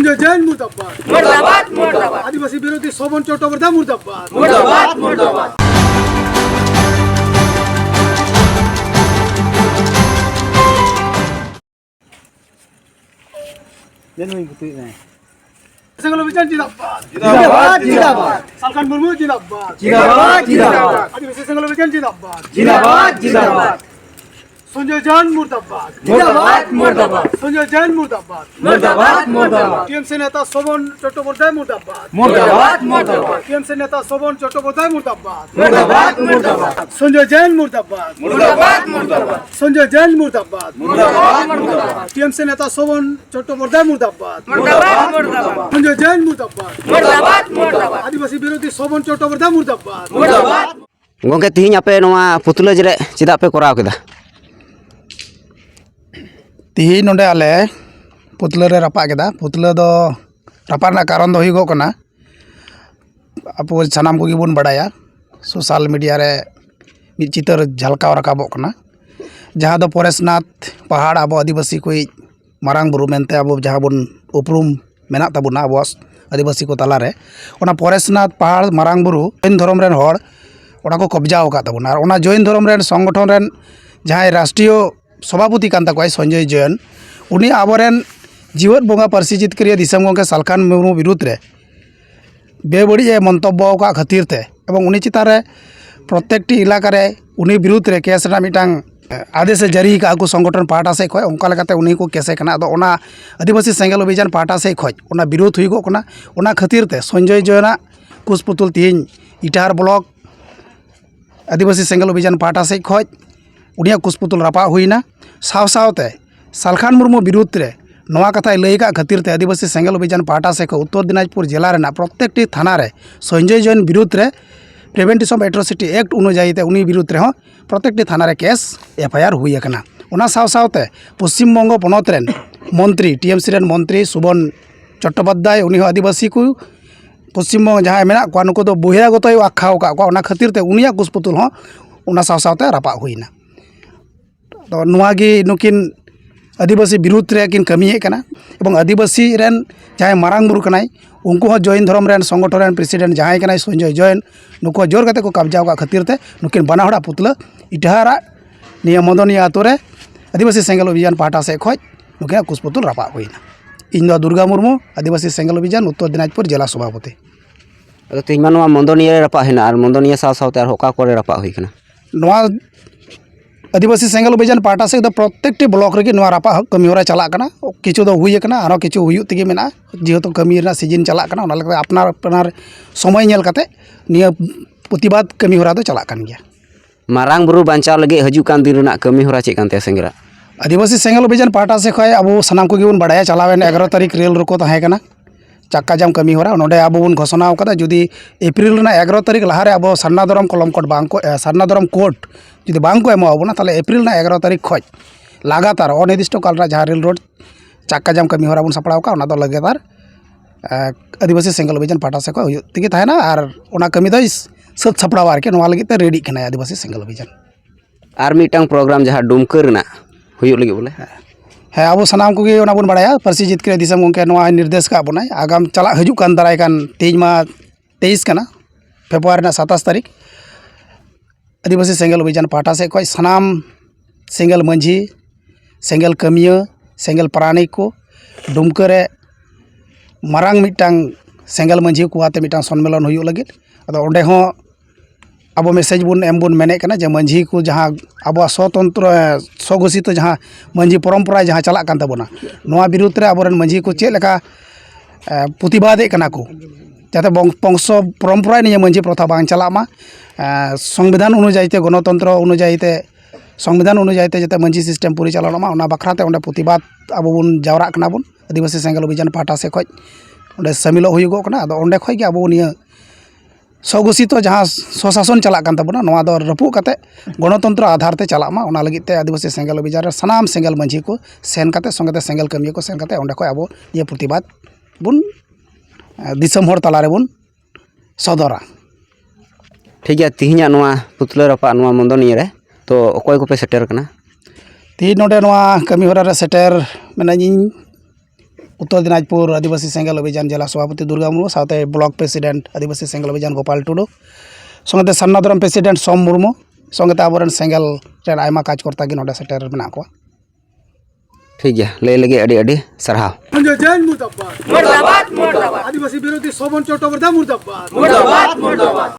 संजय जैन मुर्दाबाद मुर्दाबाद मुर्दाबाद आदिवासी विरोधी शोभन चट्टोपाध्याय मुर्दाबाद मुर्दाबाद मुर्दाबाद सेंगल अभियान जिंदाबाद जिंदाबाद जिंदाबाद सालखान मुर्मू जिंदाबाद जिंदाबाद जिंदाबाद आदिवासी सेंगल अभियान जिंदाबाद जिंदाबाद जिंदाबाद संजय जैन मुर्दाबाद मुर्दाबाद मुर्दाबाद संजय जैन मुर्दाबाद मुर्दाबाद मुर्दाबाद टीएमसी नेता शोभन चट्टोपाध्याय मुर्दाबाद मुर्दाबाद मुर्दाबाद टीएमसी नेता शोभन चट्टोपाध्याय मुर्दाबाद मुर्दाबाद मुर्दाबाद संजय जैन मुर्दाबाद मुर्दाबाद मुर्दाबाद संजय जैन मुर्दाबाद मुर्दाबाद मुर्दाबाद टीएमसी नेता शोभन चट्टोपाध्याय मुर्दाबाद मुर्दाबाद मुर्दाबाद संजय जैन मुर्दाबाद मुर्दाबाद मुर्दाबाद आदिवासी विरोधी शोभन चट्टोपाध्याय मुर्दाबाद मुर्दाबाद गोंके तिहिं आपे नोआ पुतला जरे चेदा पे कराव केदा तिही नोडे आले पुतला रे रपा केदा पुतला दो रपा ना कारण दो हुईगो कना आपो सानाम को गिबुन बड़ाया सोशल मीडिया रे मिद चितर झलकाव रकाबो कना जहाँ दो परेशनाथ पहाड़ आबो आदिवासी कोई मारांग बुरु मेनते आबो जहाँ बुन उपरुम मेना ताबुना आबो आदिवासी को तला रे ओना परेशनाथ पहाड़ मारांग बुरु जैन धर्म रेन होड़ ओना को कब्जाव का ताबुना और ओना जैन धर्म रेन संगठन रेन जहाँ राष्ट्रीय सभापति कान ताको संजय जैन उनी आबोरेन जीवन बोंगा पार्सी जितकरिया दिसम गोंके सालखान मुर्मू विरुद्ध रे बेबड़ी मंतब्य का खातिर ते एवं उनी चितान रे प्रत्येकटी इलाका रे उनी विरुद्ध रे केस रा मिटांग आदेश जारी का को संगठन पाहटा से खय ओंका लेकाते उनी को केसे कना अदो ओना आदिवासी सेंगल अभियान पाहटा से खय ओना विरोध हुई गो कना ओना खातिर ते संजय जैना कुसपुतुल तिहिं इटार ब्लॉक आदिवासी सेंगल अभियान पाहटा से खय उनिया कुसपुतुल रपा हुईना साव सावते सालखान मुर्मू विरुद्ध रे नवा कथा लई का खातिर ते आदिवासी सेंगल अभियान पाहटा से उत्तर दिनाजपुर जिला रेना प्रत्येकटी थाना रे संजय जैन विरुद्ध रे प्रिवेंटिव एट्रोसिटी एक्ट अनुयायी ते उनी विरुद्ध रे प्रत्येकटी थाना रे केस एफआईआर हुई कना ओना साव सावते पश्चिम बंग पनत रेन मंत्री टीएमसी रेन मंत्री शोभन चट्टोपाध्याय उनी आदिवासी को पश्चिम बंग जहाँ मेना को नुको दो बहिरागत आख्याव का ओना खातिर ते उनिया कुसपुतुल ओना साव सावते रपा हुईना तो नुआगी नुकिन आदिवासी विरुद्ध रे किन कमिये कना एवं आदिवासी रेन जहाँ मारांग बुरु कनाय उनको जैन धर्म रेन संगठन रेन प्रेसिडेंट जहाँ कनाय संजय जैन नुको जोर कते को कब्जाव का खातिर ते नुकिन बना हड़ा पुतला इटारा निया मदनिया आतो रे आदिवासी सेंगल अभियान पाहटा से खय नुकिन कुसपुतुल रपा हुईना इन दो दुर्गा मुर्मू आदिवासी सेंगल अभियान उत्तर दिनाजपुर जिला सभापति अदो तिहिं मा मंदनिया रपा हेना आर मंदनिया साव सावते आर होका करे रपा हुई कना नवा आदिवासी सेंगल अभियान पाहटा से प्रत्येकटी ब्लॉक रे नवा रपा कमी होरा चला कना किछु दो हुई कना आरो किछु हुयु तिगे मेना जेहेतु कमी रे सीजन चला कना ओना लगे अपनार अपनार समय नेल कते निया प्रतिबाद कमी होरा दो चला कन गया मारांग बुरु बांचाव लगे हजू कान दिन रेना कमी होरा चेक कानते सेंगरा आदिवासी सेंगल अभियान पाहटा से खय अब सानाम को गिबुन बड़ाया चलावेन 11 तारीख रेल रोको ताहे कना चक्का जाम कमी होरा नोडे अब बन घोषणा कदा जुदी एप्रिल रेना 11 तारीख लहारे अब सरनाधरम कलम कोड बांग को सरनाधरम कोड जुदी बांग को एमोबना ताले एप्रिल ना 11 तारीख खय लगातार अनिर्दिष्ट काल रा जहाँ रेल रोड चक्का जाम कमी होरा बन सपड़ाव का ओना दो लगातार आदिवासी सेंगल अभियान पाहटा से खय तिगे थायना आर ओना कमी दो सत सपड़ाव आर के नोआ लगी ते रेडी कना आदिवासी सेंगल अभियान आर मिटांग प्रोग्राम जहाँ डुमका रेना हुई लगे बोले है अब सानाम को बन बड़ा पार्सी जितकर दिसम गोंके निर्देश का बनाए आगाम चला हजू कान दाराय कान तेज मा 23 कना फेब्रुआरी 27 तारीख आदिवासी सेंगल अभियान पाहटा से खय सानाम सेंगल मंझी सेंगल कमिया सेंगल प्राणिक को डुमका रे मारांग मिटांग सेंगल मंझी को आते मिटांग सम्मेलन हुई लगे अदो ओंडे हो अब मेसेज बुन एम बुन मेने कना जे मंझी को जहाँ अब स्वतंत्र स्वघोषित जहाँ मंझी परम्परा जहाँ चला कान ताबोना नोआ विरुद्ध रे आबोरेन मंझी को चेक लेका प्रतिबादे कना को जाते वंश परम्परा निये मंझी प्रथा बांग चला मा संविधान अनुयायी ते गणतंत्र अनुयायी ते संविधान अनुयायी ते जाते मंझी सिस्टम परिचालन मा ओना बखरा ते ओंडे प्रतिबाद अब बुन जावरा कना बुन आदिवासी सेंगल अभियान पाहटा से खय ओंडे शामिल हुईगो कना अदो ओंडे खय के अब निये स्वघोषित जहाँ स्वशासन चला कान ताबोना नोआ दो रपु कते गणतंत्र आधार ते चला मा ओना लगित ते आदिवासी सेंगल अभियान सानाम सेंगल मंझी को सेन कते संगते सेंगल कमिया को सेन कते ओंडे खय अब ये प्रतिबाद बुन दिसम होर तलारे बुन सदरा ठीक है तिहिं नोआ पुतला रपा नोआ मंदनिया रे तो अकोय को पे सेटर कना तिहिं नोडे नोआ कमी होरा रे सेटर मेनाइन उत्तर दिनाजपुर आदिवासी सेंगल अभियान जिला सभापति दुर्गा मुर्मू साथे ब्लॉक प्रेसिडेंट आदिवासी सेंगल अभियान गोपाल टुडू संगते सन्नाधरम प्रेसिडेंट सोम मुर्मू संगते आबोरेन सेंगल रेन आयमा कार्यकर्ता गे नोडे सेटर मेना को ठीक है लय लगे अड़ी अड़ी सरहाव संजय जैन मुर्दाबाद मुर्दाबाद मुर्दाबाद आदिवासी विरोधी शोभन चट्टोपाध्याय मुर्दाबाद मुर्दाबाद मुर्दाबाद